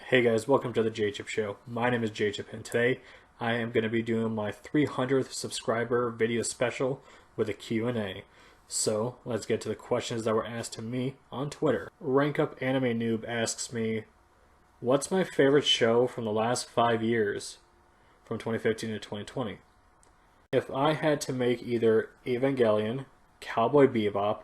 Hey guys, welcome to the J-Chip Show. My name is J-Chip, and today I am going to be doing my 300th subscriber video special with a Q&A. So let's get to the questions that were asked to me on Twitter. Rank Up Anime Noob asks me, what's my favorite show from the last 5 years, from 2015 to 2020? If I had to make either Evangelion, Cowboy Bebop,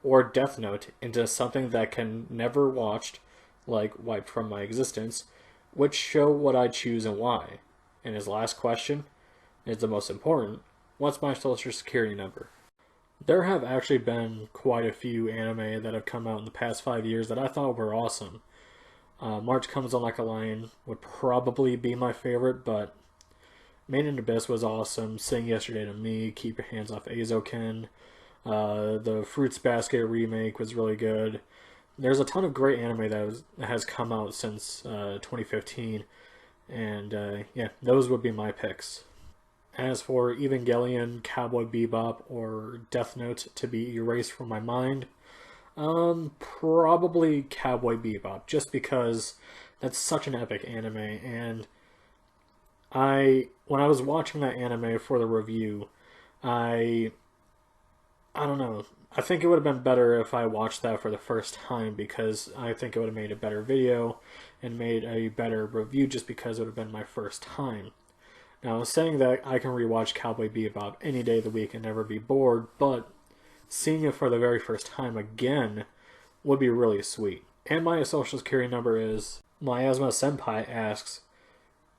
or Death Note into something that can never watched, like wiped from my existence, which show would I choose and why? And his last question is the most important. What's my social security number? There have actually been quite a few anime that have come out in the past 5 years that I thought were awesome. March Comes on Like a Lion would probably be my favorite, but Made in Abyss was awesome. Sing Yesterday to Me, Keep Your Hands Off Eizouken. The Fruits Basket remake was really good. There's a ton of great anime that has come out since 2015, and yeah, those would be my picks. As for Evangelion, Cowboy Bebop, or Death Note to be erased from my mind, probably Cowboy Bebop, just because that's such an epic anime, and when I was watching that anime for the review, I I don't know. I think it would have been better if I watched that for the first time because I think it would have made a better video and made a better review just because it would have been my first time. Now, saying that I can rewatch Cowboy Bebop any day of the week and never be bored, but seeing it for the very first time again would be really sweet. And my social security number is Miasma Senpai asks,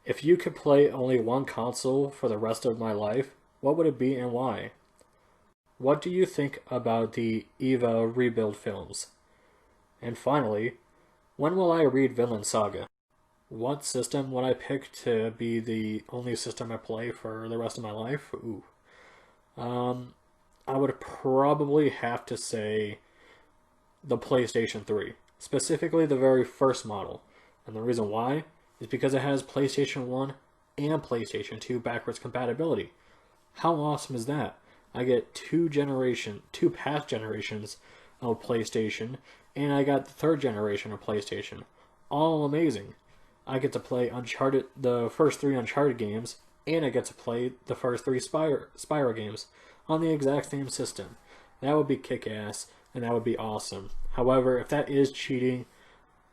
if you could play only one console for the rest of my life, what would it be and why? What do you think about the EVA rebuild films? And finally, when will I read Vinland Saga? What system would I pick to be the only system I play for the rest of my life? Ooh. I would probably have to say the PlayStation 3, specifically the very first model. And the reason why is because it has PlayStation 1 and PlayStation 2 backwards compatibility. How awesome is that? I get two past generations of PlayStation, and I got the third generation of PlayStation. All amazing. I get to play the first three Uncharted games, and I get to play the first three Spyro games on the exact same system. That would be kick-ass, and that would be awesome. However, if that is cheating,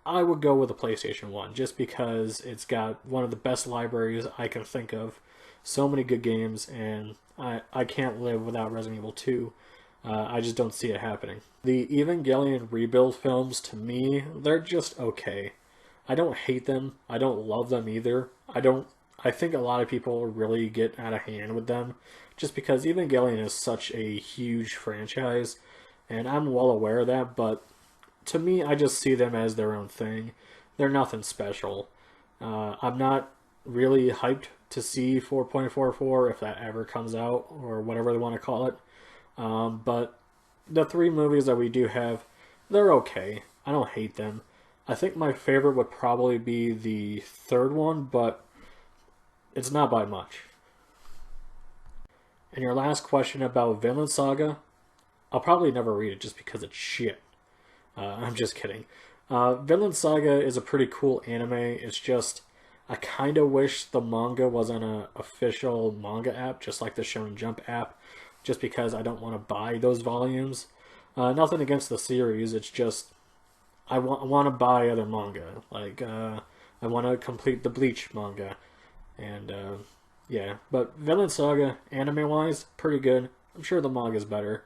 I would go with the PlayStation 1, just because it's got one of the best libraries I can think of. So many good games, and I can't live without Resident Evil 2. I just don't see it happening. The Evangelion rebuild films, to me, they're just okay. I don't hate them. I don't love them either. I think a lot of people really get out of hand with them, just because Evangelion is such a huge franchise, and I'm well aware of that, but to me, I just see them as their own thing. They're nothing special. I'm not really hyped to see 4.44 if that ever comes out, or whatever they want to call it. But the three movies that we do have, they're okay. I don't hate them. I think my favorite would probably be the third one, but it's not by much. And your last question about Vinland Saga, I'll probably never read it just because it's shit. I'm just kidding. Vinland Saga is a pretty cool anime. It's just, I kind of wish the manga was on an official manga app, just like the Shonen Jump app, just because I don't want to buy those volumes. Nothing against the series, it's just, I want to buy other manga. Like, I want to complete the Bleach manga. And, yeah. But Vinland Saga, anime-wise, pretty good. I'm sure the manga's better.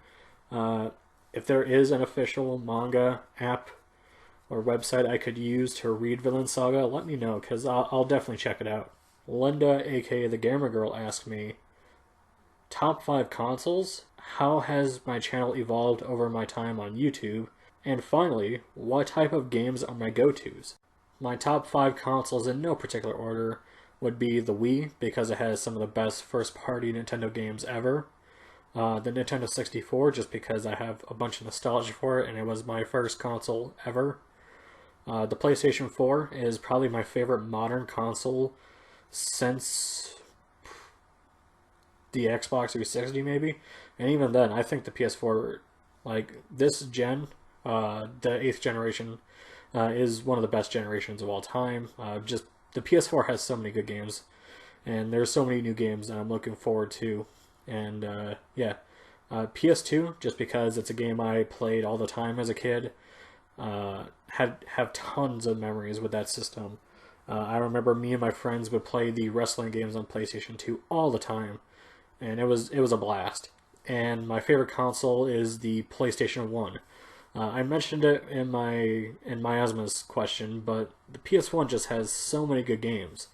If there is an official manga app or website I could use to read Vinland Saga, let me know, because I'll definitely check it out. Linda, aka the Gamer Girl, asked me, top 5 consoles? How has my channel evolved over my time on YouTube? And finally, what type of games are my go-tos? My top 5 consoles in no particular order would be the Wii, because it has some of the best first-party Nintendo games ever. The Nintendo 64, just because I have a bunch of nostalgia for it, and it was my first console ever. The PlayStation 4 is probably my favorite modern console since the Xbox 360, maybe. And even then, I think the PS4, like this gen, the 8th generation is one of the best generations of all time. Just the PS4 has so many good games, and there's so many new games that I'm looking forward to. And yeah, PS2, just because it's a game I played all the time as a kid, have tons of memories with that system. I remember me and my friends would play the wrestling games on PlayStation 2 all the time, and it was a blast. And my favorite console is the PlayStation 1. I mentioned it in my Asma's question, but the PS1 just has so many good games.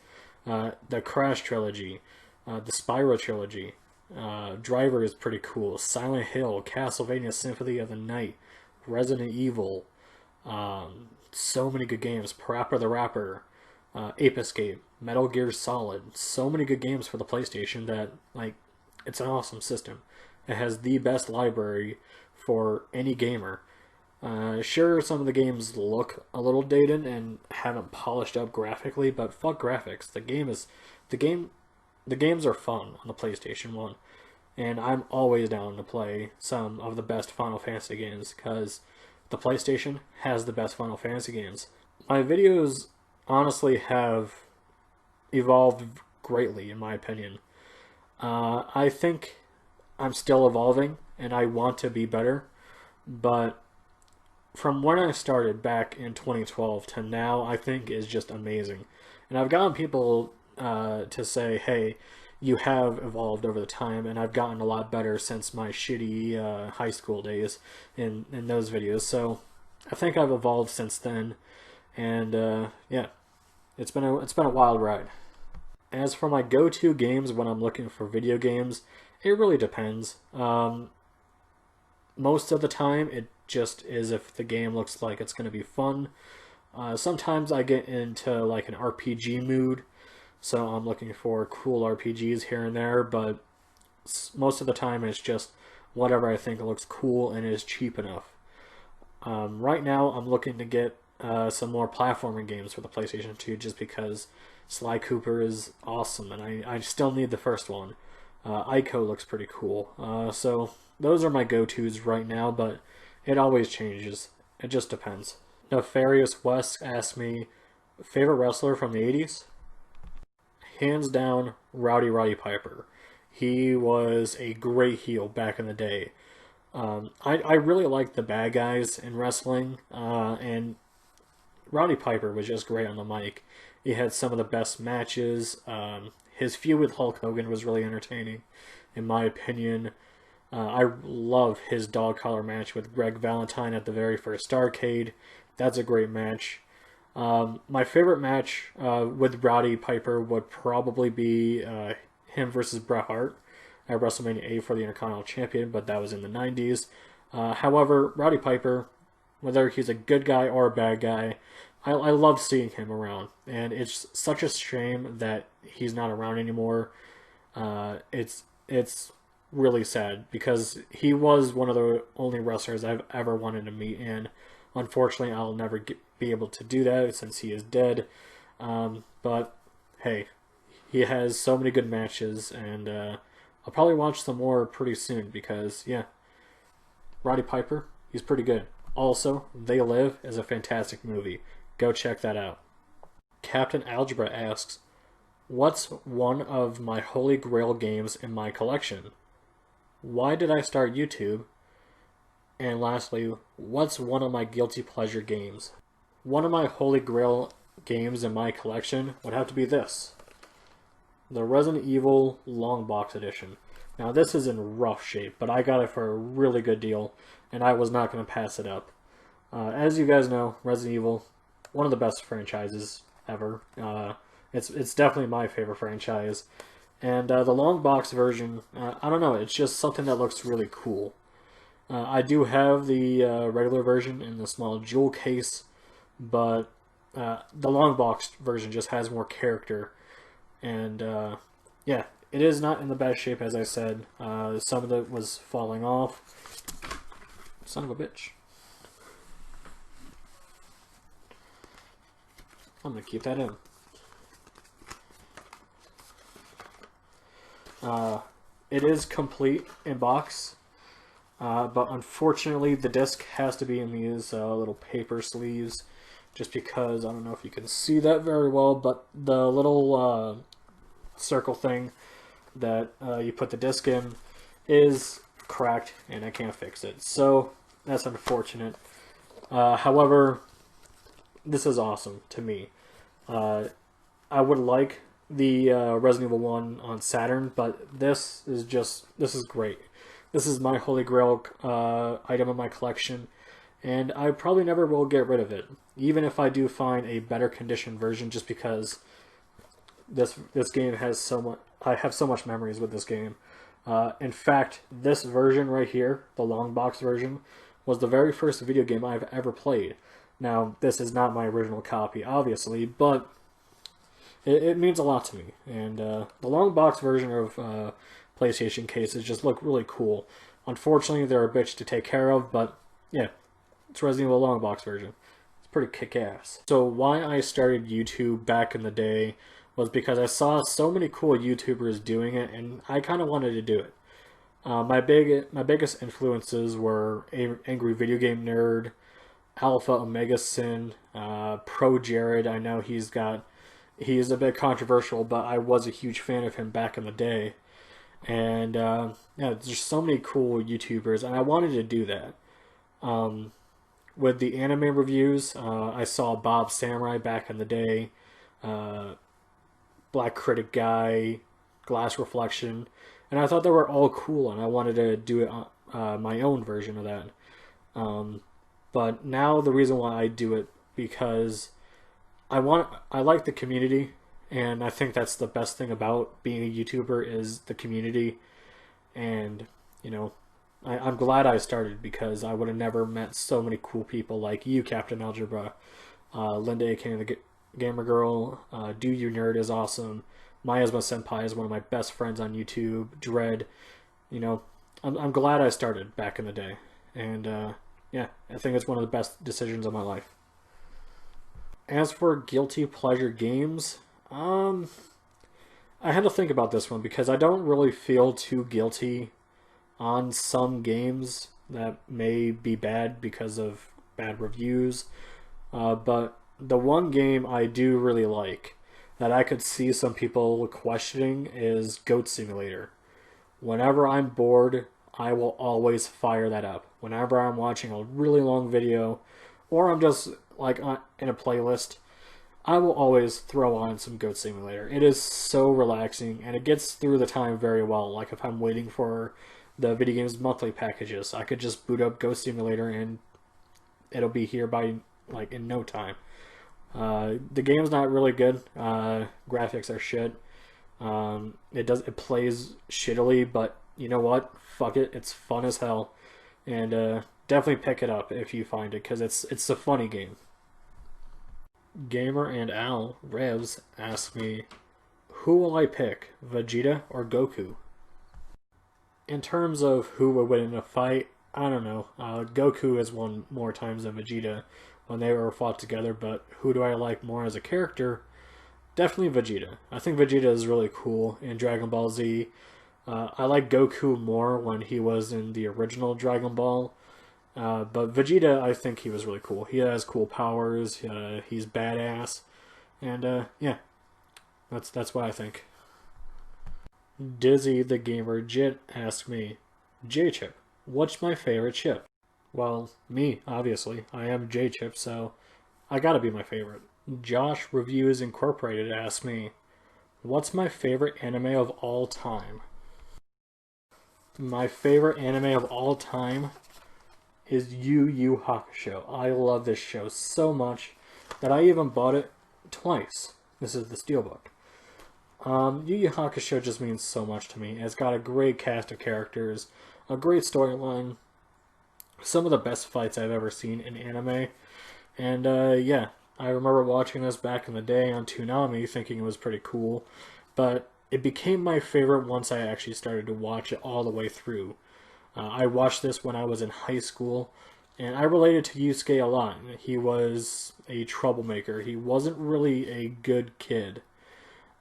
The Crash trilogy, the Spyro trilogy, Driver is pretty cool. Silent Hill, Castlevania Symphony of the Night, Resident Evil, so many good games. Parappa the Rapper, Ape Escape, Metal Gear Solid. So many good games for the PlayStation that, like, it's an awesome system. It has the best library for any gamer. Sure, some of the games look a little dated and haven't polished up graphically, but fuck graphics. The game, the games are fun on the PlayStation 1, and I'm always down to play some of the best Final Fantasy games because the PlayStation has the best Final Fantasy games. My videos honestly have evolved greatly, in my opinion. I think I'm still evolving, and I want to be better, but from when I started back in 2012 to now, I think is just amazing. And I've gotten people to say, hey, you have evolved over the time, and I've gotten a lot better since my shitty high school days in those videos. So I think I've evolved since then, and yeah, it's been a wild ride. As for my go-to games when I'm looking for video games, it really depends. Most of the time, it just is if the game looks like it's going to be fun. Sometimes I get into like an RPG mood, so I'm looking for cool RPGs here and there, but most of the time it's just whatever I think looks cool and is cheap enough. Right now, I'm looking to get some more platforming games for the PlayStation 2 just because Sly Cooper is awesome, and I still need the first one. Ico looks pretty cool. So those are my go-tos right now, but it always changes. It just depends. Nefarious West asked me, favorite wrestler from the 80s? Hands down, Roddy Piper. He was a great heel back in the day. I really liked the bad guys in wrestling, and Roddy Piper was just great on the mic. He had some of the best matches. His feud with Hulk Hogan was really entertaining, in my opinion. I love his dog collar match with Greg Valentine at the very first Starrcade. That's a great match. My favorite match with Roddy Piper would probably be him versus Bret Hart at WrestleMania 8 for the Intercontinental Champion, but that was in the 90s. However, Roddy Piper, whether he's a good guy or a bad guy, I love seeing him around, and it's such a shame that he's not around anymore. It's really sad because he was one of the only wrestlers I've ever wanted to meet, and unfortunately, I'll never be able to do that since he is dead. But hey, he has so many good matches, and I'll probably watch some more pretty soon because yeah, Roddy Piper, he's pretty good. Also, They Live is a fantastic movie. Go check that out. Captain Algebra asks, what's one of my holy grail games in my collection? Why did I start YouTube? And lastly, what's one of my guilty pleasure games? One of my holy grail games in my collection would have to be this. The Resident Evil Long Box Edition. Now this is in rough shape, but I got it for a really good deal, and I was not going to pass it up. As you guys know, Resident Evil, one of the best franchises ever. It's definitely my favorite franchise. And the long box version, I don't know, it's just something that looks really cool. I do have the regular version in the small jewel case, but the long box version just has more character. And yeah, it is not in the best shape, as I said. Some of it was falling off. Son of a bitch. I'm going to keep that in. It is complete in box, but unfortunately the disc has to be in these little paper sleeves just because, I don't know if you can see that very well, but the little circle thing that you put the disc in is cracked and I can't fix it. So that's unfortunate. However, this is awesome to me. I would like the Resident Evil 1 on Saturn, but this is great. This is my holy grail item in my collection, and I probably never will get rid of it, even if I do find a better condition version, just because this game has so much. I have so much memories with this game. In fact, this version right here, the long box version, was the very first video game I've ever played. Now, this is not my original copy, obviously, but it means a lot to me. And the long box version of PlayStation cases just look really cool. Unfortunately, they're a bitch to take care of, but yeah, it's Resident Evil long box version. It's pretty kick-ass. So why I started YouTube back in the day was because I saw so many cool YouTubers doing it, and I kind of wanted to do it. My biggest influences were Angry Video Game Nerd, Alpha Omega Sin, Pro Jared. I know he is a bit controversial, but I was a huge fan of him back in the day. And yeah, there's so many cool YouTubers, and I wanted to do that. With the anime reviews, I saw Bob Samurai back in the day, Black Critic Guy, Glass Reflection, and I thought they were all cool, and I wanted to do it my own version of that. But now the reason why I do it, because I like the community, and I think that's the best thing about being a YouTuber is the community. And you know, I'm glad I started, because I would have never met so many cool people like you, Captain Algebra, Linda aka the Gamer Girl, Do You Nerd is awesome, Miasma Senpai is one of my best friends on YouTube, Dread. You know, I'm glad I started back in the day, and yeah, I think it's one of the best decisions of my life. As for guilty pleasure games, I had to think about this one, because I don't really feel too guilty on some games that may be bad because of bad reviews. But the one game I do really like that I could see some people questioning is Goat Simulator. Whenever I'm bored, I will always fire that up. Whenever I'm watching a really long video, or I'm just like in a playlist, I will always throw on some Goat Simulator. It is so relaxing, and it gets through the time very well. Like if I'm waiting for the video games monthly packages, I could just boot up Goat Simulator and it'll be here by like in no time. The game's not really good. Graphics are shit. It plays shittily, but you know what? Fuck it. It's fun as hell, and definitely pick it up if you find it, because it's a funny game. Gamer and Al Revs asked me, who will I pick, Vegeta or Goku? In terms of who would win in a fight, I don't know. Goku has won more times than Vegeta when they were fought together, but who do I like more as a character? Definitely Vegeta. I think Vegeta is really cool in Dragon Ball Z. I like Goku more when he was in the original Dragon Ball. But Vegeta, I think he was really cool. He has cool powers. He's badass, and yeah, that's what I think. Dizzy the Gamer Jit asked me, J-Chip, what's my favorite chip? Well, me, obviously. I am J-Chip, so I gotta be my favorite. Josh Reviews Incorporated asked me, what's my favorite anime of all time? My favorite anime of all time is Yu Yu Hakusho. I love this show so much that I even bought it twice. This is the Steelbook. Yu Yu Hakusho just means so much to me. It's got a great cast of characters, a great storyline, some of the best fights I've ever seen in anime, and yeah, I remember watching this back in the day on Toonami thinking it was pretty cool, but it became my favorite once I actually started to watch it all the way through. I watched this when I was in high school, and I related to Yusuke a lot. He was a troublemaker. He wasn't really a good kid.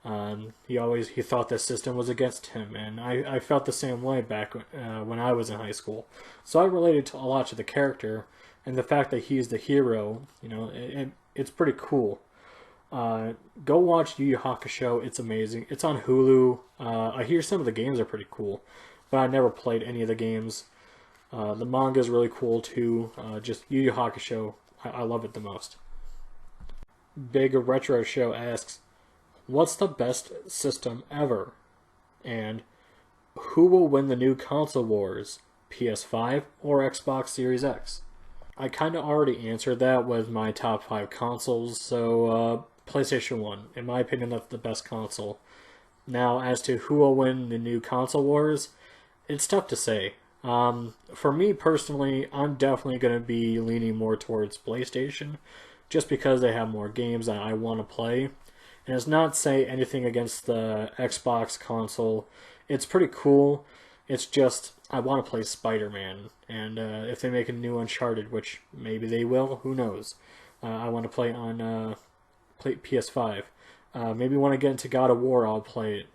He thought the system was against him, and I felt the same way back when I was in high school. So I related a lot to the character, and the fact that he's the hero, you know, it it's pretty cool. Go watch Yu Yu Hakusho. It's amazing. It's on Hulu. I hear some of the games are pretty cool, but I never played any of the games. The manga is really cool too. Just Yu Yu Hakusho. I love it the most. Big Retro Show asks, what's the best system ever? And who will win the new console wars? PS5 or Xbox Series X? I kind of already answered that with my top 5 consoles, so PlayStation 1. In my opinion, that's the best console. Now, as to who will win the new console wars, it's tough to say. For me personally, I'm definitely going to be leaning more towards PlayStation, just because they have more games that I want to play. And it's not say anything against the Xbox console. It's pretty cool. It's just, I want to play Spider-Man. And if they make a new Uncharted, which maybe they will, who knows. I want to play on PS5. Maybe when I get into God of War, I'll play it.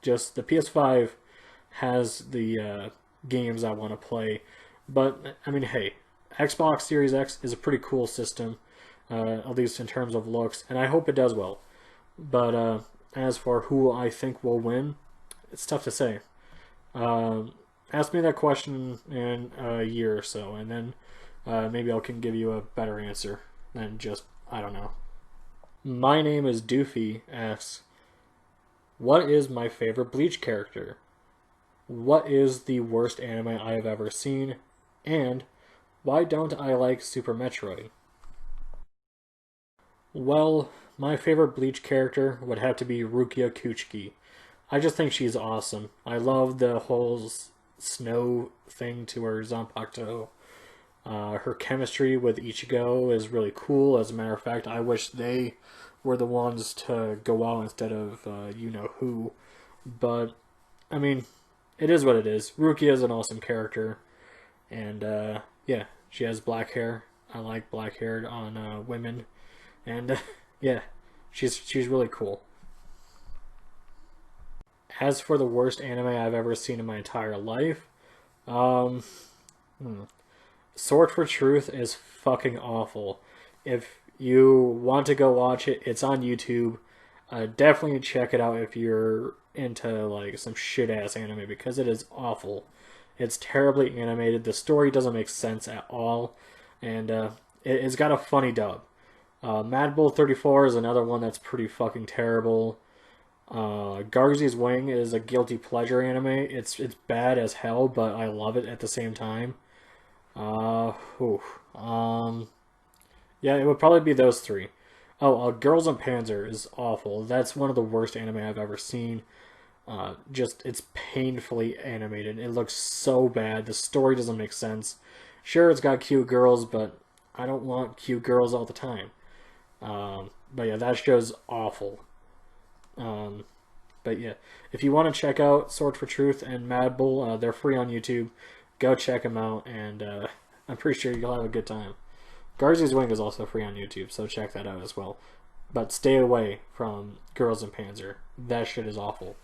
Just the PS5 has the games I want to play. But, I mean, hey, Xbox Series X is a pretty cool system, at least in terms of looks, and I hope it does well. But as for who I think will win, it's tough to say. Ask me that question in a year or so, and then maybe I can give you a better answer than just, I don't know. My name is Doofy asks, what is my favorite Bleach character? What is the worst anime I have ever seen? And why don't I like Super Metroid? Well, my favorite Bleach character would have to be Rukia Kuchiki. I just think she's awesome. I love the whole snow thing to her Zanpakuto. Her chemistry with Ichigo is really cool. As a matter of fact, I wish they were the ones to go out instead of you-know-who. But, I mean, it is what it is. Rukia is an awesome character. And, yeah, she has black hair. I like black hair on women. And, yeah, she's really cool. As for the worst anime I've ever seen in my entire life, Sword for Truth is fucking awful. If you want to go watch it, it's on YouTube. Definitely check it out if you're into like some shit ass anime, because it is awful. It's terribly animated. The story doesn't make sense at all, and it's got a funny dub. Mad Bull 34 is another one that's pretty fucking terrible. Garzy's Wing is a guilty pleasure anime. It's bad as hell, but I love it at the same time. Yeah, it would probably be those three. Oh, Girls in Panzer is awful. That's one of the worst anime I've ever seen. Just, it's painfully animated. It looks so bad. The story doesn't make sense. Sure, it's got cute girls, but I don't want cute girls all the time. But yeah, that show's awful. But yeah, if you want to check out Sword for Truth and Mad Bull, they're free on YouTube. Go check them out, and I'm pretty sure you'll have a good time. Garzy's Wing is also free on YouTube, so check that out as well. But stay away from Girls in Panzer. That shit is awful.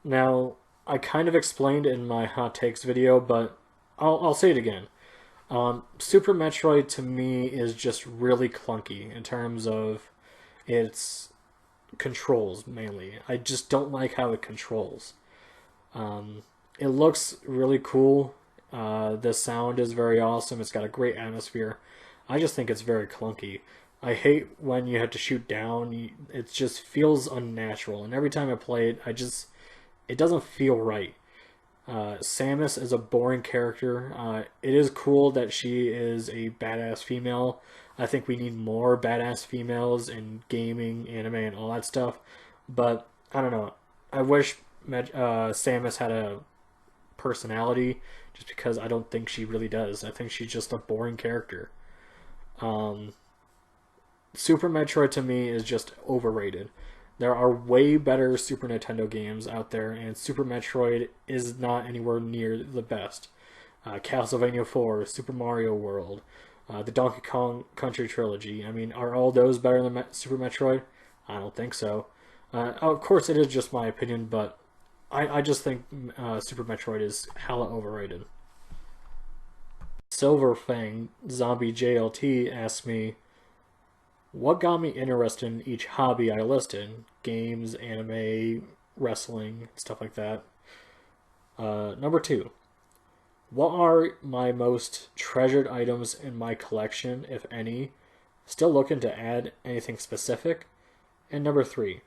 Now, I kind of explained in my Hot Takes video, but I'll say it again. Super Metroid to me is just really clunky in terms of its controls, mainly. I just don't like how it controls. It looks really cool. The sound is very awesome. It's got a great atmosphere. I just think it's very clunky. I hate when you have to shoot down. It just feels unnatural. And every time I play it, it doesn't feel right. Samus is a boring character. It is cool that she is a badass female. I think we need more badass females in gaming, anime, and all that stuff. But, I don't know. I wish Samus had a personality, just because I don't think she really does. I think she's just a boring character. Super Metroid to me is just overrated. There are way better Super Nintendo games out there, and Super Metroid is not anywhere near the best. Castlevania 4, Super Mario World, the Donkey Kong Country Trilogy. I mean, are all those better than Super Metroid? I don't think so. Of course, it is just my opinion, but I just think Super Metroid is hella overrated. Silver Fang Zombie JLT asks me, What got me interested in each hobby I listed? Games, anime, wrestling, stuff like that. Number two, what are my most treasured items in my collection, if any? Still looking to add anything specific? And number three,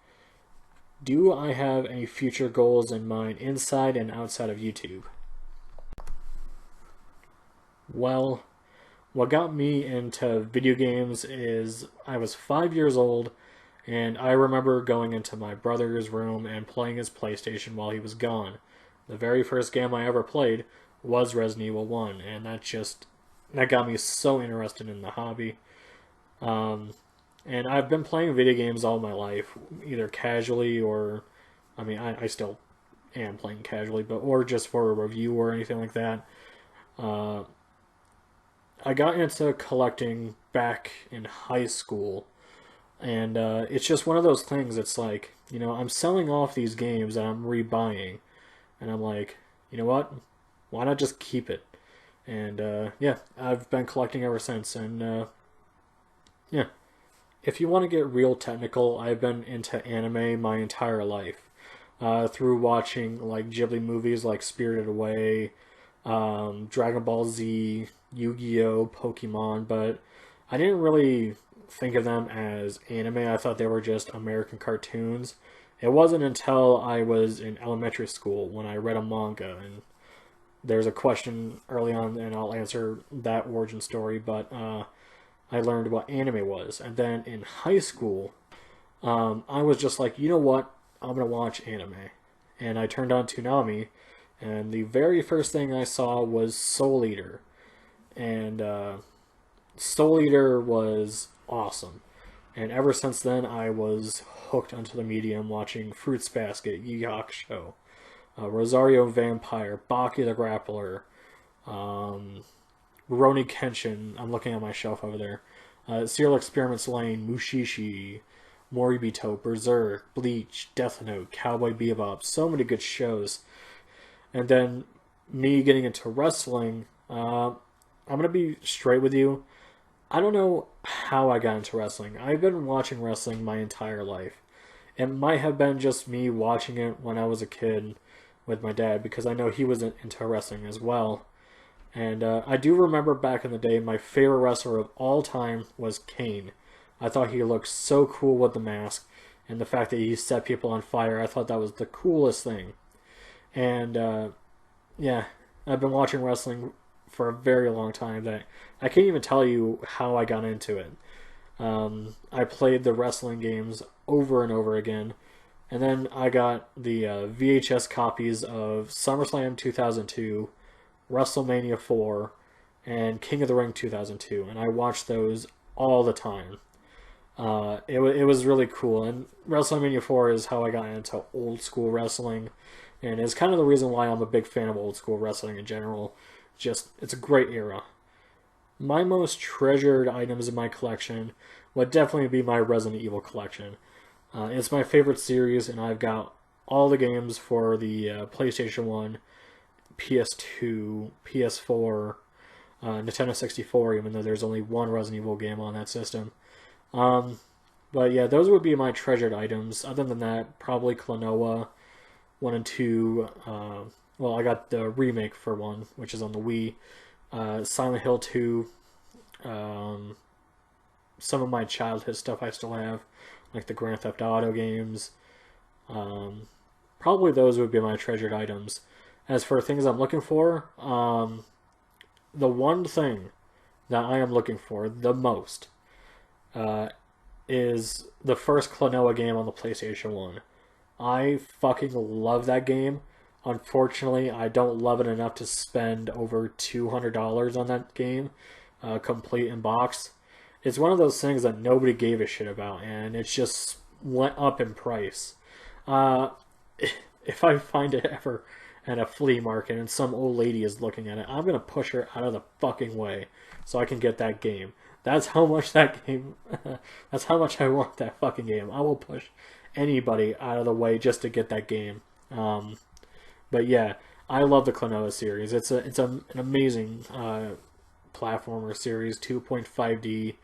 do I have any future goals in mind inside and outside of YouTube? Well, what got me into video games is I was 5 years old, and I remember going into my brother's room and playing his PlayStation while he was gone. The very first game I ever played was Resident Evil 1, and that got me so interested in the hobby. Um, and I've been playing video games all my life, either casually or, I mean, I still am playing casually, but or just for a review or anything like that. Uh, I got into collecting back in high school, and it's just one of those things. It's like, I'm selling off these games that I'm rebuying, and I'm like, you know what? Why not just keep it? And yeah, I've been collecting ever since. And yeah, if you want to get real technical, I've been into anime my entire life. Through watching like Ghibli movies like Spirited Away, Dragon Ball Z, Yu-Gi-Oh, Pokemon, but I didn't really think of them as anime. I thought they were just American cartoons. It wasn't until I was in elementary school when I read a manga, and there's a question early on, and I'll answer that origin story, but I learned what anime was. And then in high school, I was just like, you know what? I'm going to watch anime. And I turned on Toonami, and the very first thing I saw was Soul Eater. And Soul Eater was awesome. And ever since then, I was hooked onto the medium, watching Fruits Basket, Yu Yu Hakusho, Rosario Vampire, Baki the Grappler, um, Rurouni Kenshin. I'm looking at my shelf over there. Serial Experiments Lane, Mushishi, Moribito, Berserk, Bleach, Death Note, Cowboy Bebop. So many good shows. And then me getting into wrestling, I'm going to be straight with you. I don't know how I got into wrestling. I've been watching wrestling my entire life. It might have been just me watching it when I was a kid with my dad because I know he was into wrestling as well. And I do remember back in the day, my favorite wrestler of all time was Kane. I thought he looked so cool with the mask, and the fact that he set people on fire, I thought that was the coolest thing. And yeah, I've been watching wrestling for a very long time that I can't even tell you how I got into it. I played the wrestling games over and over again, and then I got the VHS copies of SummerSlam 2002, WrestleMania 4, and King of the Ring 2002, and I watched those all the time. It was really cool, and WrestleMania 4 is how I got into old school wrestling, and it's kind of the reason why I'm a big fan of old school wrestling in general. Just, it's a great era. My most treasured items in my collection would definitely be my Resident Evil collection. It's my favorite series, and I've got all the games for the PlayStation 1, PS2, PS4, Nintendo 64, even though there's only one Resident Evil game on that system. Um, but yeah, those would be my treasured items. Other than that, probably Klonoa 1 and 2. Well, I got the remake for 1, which is on the Wii. Silent Hill 2. Um, some of my childhood stuff I still have, like the Grand Theft Auto games. Um, Probably those would be my treasured items. As for things I'm looking for, the one thing that I am looking for the most uh, is the first Klonoa game on the PlayStation 1. I fucking love that game. Unfortunately, I don't love it enough to spend over $200 on that game, complete in box. It's one of those things that nobody gave a shit about, and it's just went up in price. Uh, if I find it ever at a flea market and some old lady is looking at it, I'm gonna push her out of the fucking way so I can get that game. That's how much that game. That's how much I want that fucking game. I will push anybody out of the way just to get that game. But yeah, I love the Klonoa series. An amazing platformer series, 2.5D.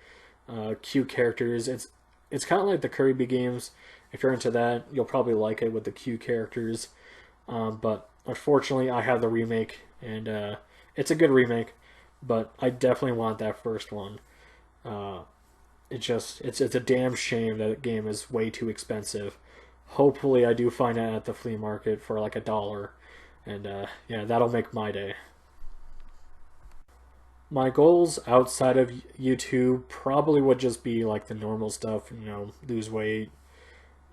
cute characters. It's kind of like the Kirby games. If you're into that, you'll probably like it with the cute characters. But unfortunately, I have the remake, and it's a good remake, but I definitely want that first one. Uh, it's a damn shame that game is way too expensive. Hopefully, I do find it at the flea market for like $1, and yeah, that'll make my day. My goals outside of YouTube probably would just be like the normal stuff, lose weight.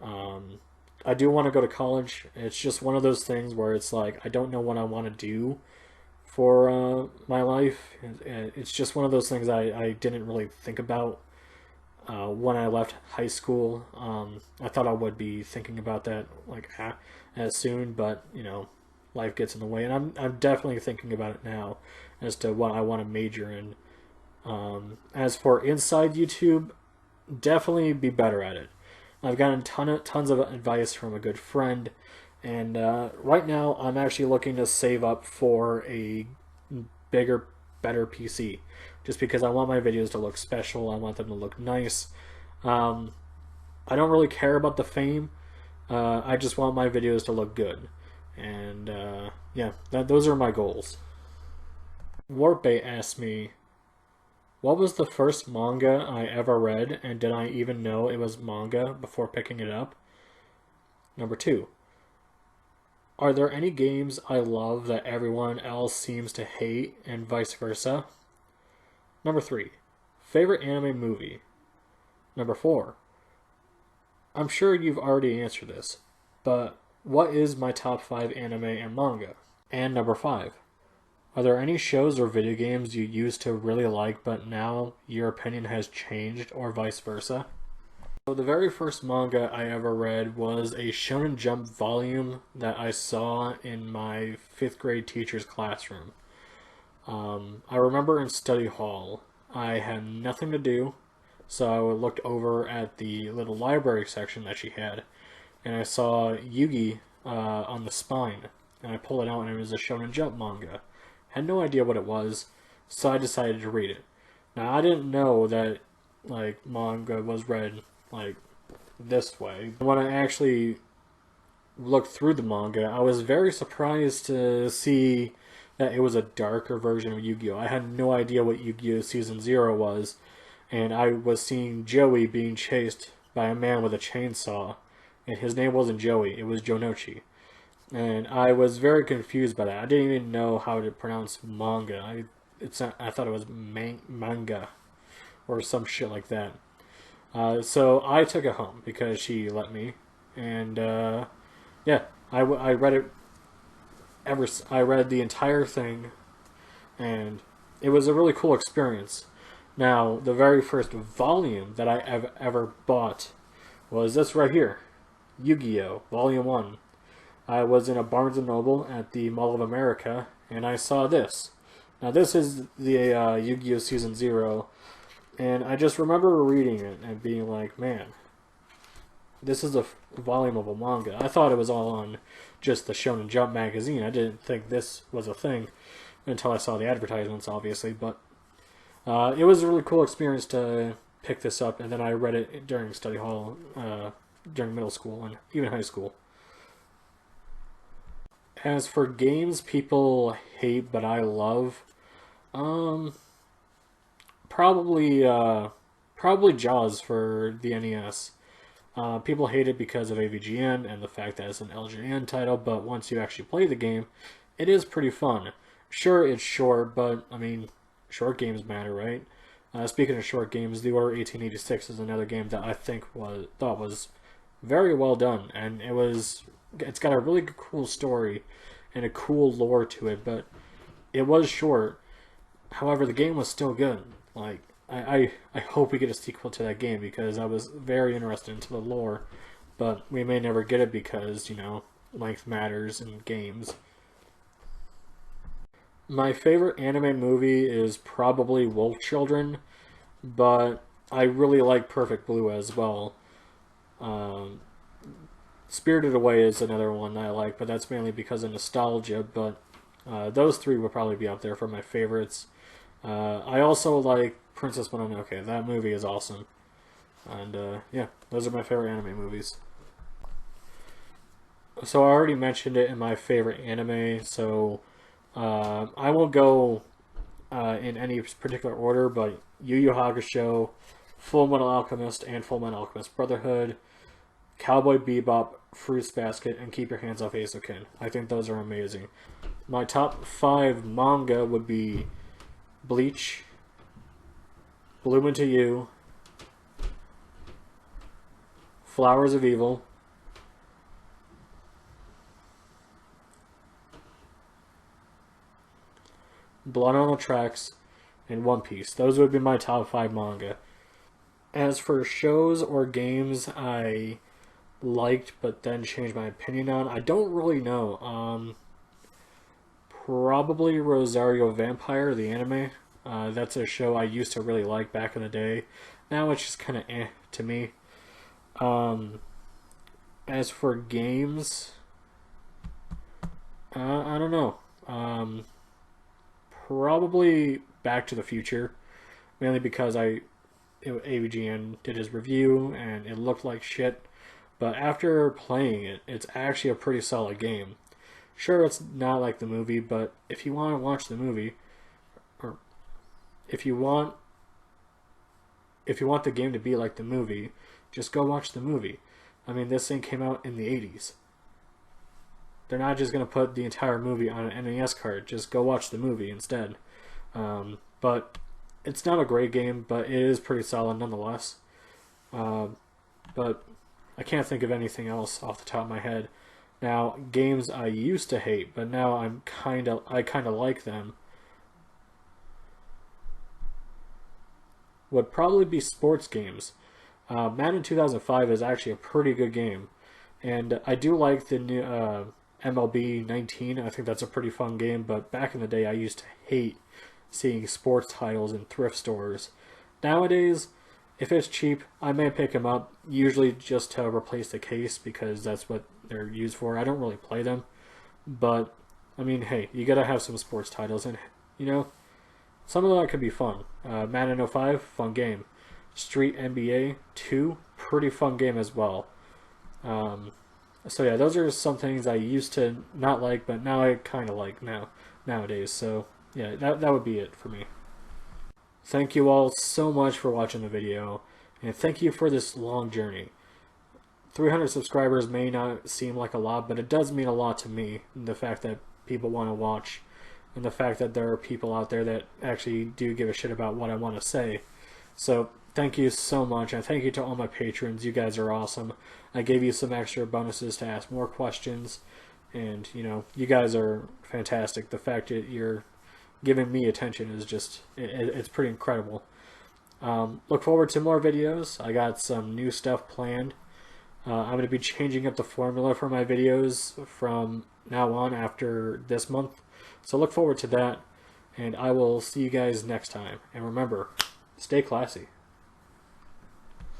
Um, I do want to go to college. It's just one of those things where it's like I don't know what I want to do for my life. It's just one of those things I didn't really think about when I left high school. I thought I would be thinking about that like as soon, but life gets in the way, and I'm definitely thinking about it now as to what I want to major in. As for inside YouTube, definitely be better at it. I've gotten tons of advice from a good friend, and right now I'm actually looking to save up for a bigger, better PC, just because I want my videos to look special. I want them to look nice. Um, I don't really care about the fame. I just want my videos to look good, and yeah, those are my goals. Warpbait asked me, what was the first manga I ever read, and did I even know it was manga before picking it up? Number two, are there any games I love that everyone else seems to hate, and vice versa? Number three, favorite anime movie? Number four, I'm sure you've already answered this, but what is my top 5 anime and manga? And number 5, are there any shows or video games you used to really like but now your opinion has changed or vice versa? So the very first manga I ever read was a Shonen Jump volume that I saw in my 5th grade teacher's classroom. I remember in study hall, I had nothing to do, so I looked over at the little library section that she had, and I saw Yugi on the spine, and I pulled it out, and it was a Shonen Jump manga. Had no idea what it was, so I decided to read it. Now I didn't know that like manga was read like this way. When I actually looked through the manga, I was very surprised to see that it was a darker version of Yu-Gi-Oh! I had no idea what Yu-Gi-Oh! Season 0 was, and I was seeing Joey being chased by a man with a chainsaw, and his name wasn't Joey, it was Jonochi. And I was very confused by that. I didn't even know how to pronounce manga. I thought it was manga or some shit like that. So I took it home because she let me, and yeah, I read it. I read the entire thing, and it was a really cool experience. Now, the very first volume that I ever bought was this right here, Yu-Gi-Oh! Volume 1. I was in a Barnes & Noble at the Mall of America, and I saw this. Now, this is the Yu-Gi-Oh! Season 0, and I just remember reading it and being like, man, this is a volume of a manga. I thought it was all on just the Shonen Jump magazine. I didn't think this was a thing until I saw the advertisements, obviously, but it was a really cool experience to pick this up, and then I read it during study hall, during middle school, and even high school. As for games people hate but I love, um, probably probably Jaws for the NES. People hate it because of AVGN and the fact that it's an LJN title, but once you actually play the game, it is pretty fun. Sure, it's short, but I mean, short games matter, right? Speaking of short games, The Order 1886 is another game that I thought was very well done, and it's got a really cool story and a cool lore to it, but it was short. However, the game was still good. Like I hope we get a sequel to that game because I was very interested into the lore, but we may never get it because length matters in games. My favorite anime movie is probably Wolf Children, but I really like Perfect Blue as well. Um, Spirited Away is another one that I like, but that's mainly because of nostalgia. But those three will probably be up there for my favorites. I also like Princess Mononoke. That movie is awesome. And yeah, those are my favorite anime movies. So I already mentioned it in my favorite anime, so I won't go in any particular order, but Yu Yu Hakusho, Full Metal Alchemist, and Full Metal Alchemist Brotherhood, Cowboy Bebop, Fruits Basket, and Keep Your Hands Off Eizouken. I think those are amazing. My top 5 manga would be Bleach, Bloom Into You, Flowers of Evil, Blood on the Tracks, and One Piece. Those would be my top 5 manga. As for shows or games I liked but then changed my opinion on, I don't really know. Probably Rosario Vampire, the anime. That's a show I used to really like back in the day. Now it's just kind of to me. As for games, I don't know. Probably Back to the Future, mainly because AVGN did his review and it looked like shit. But after playing it, it's actually a pretty solid game. Sure, it's not like the movie, but if you want to watch the movie, or if you want the game to be like the movie, just go watch the movie. I mean, this thing came out in the 80s. They're not just going to put the entire movie on an NES card. Just go watch the movie instead. But it's not a great game, but it is pretty solid nonetheless. But I can't think of anything else off the top of my head. Now, games I used to hate, but now I kind of like them, would probably be sports games. Madden 2005 is actually a pretty good game, and I do like the new MLB 19. I think that's a pretty fun game, but back in the day I used to hate seeing sports titles in thrift stores. Nowadays, if it's cheap, I may pick them up, usually just to replace the case because that's what they're used for. I don't really play them, but I mean, hey, you gotta have some sports titles, and you know, some of that could be fun. Madden 05, fun game. Street NBA 2, pretty fun game as well. So yeah, those are some things I used to not like, but now I kind of like nowadays. So yeah, that would be it for me. Thank you all so much for watching the video, and thank you for this long journey. 300 subscribers may not seem like a lot, but it does mean a lot to me, the fact that people want to watch, and the fact that there are people out there that actually do give a shit about what I want to say. So thank you so much, and thank you to all my patrons. You guys are awesome. I gave you some extra bonuses to ask more questions, and you know, you guys are fantastic. The fact that you're giving me attention is just, it's pretty incredible. Look forward to more videos. I got some new stuff planned. I'm going to be changing up the formula for my videos from now on after this month. So look forward to that, and I will see you guys next time. And remember, stay classy.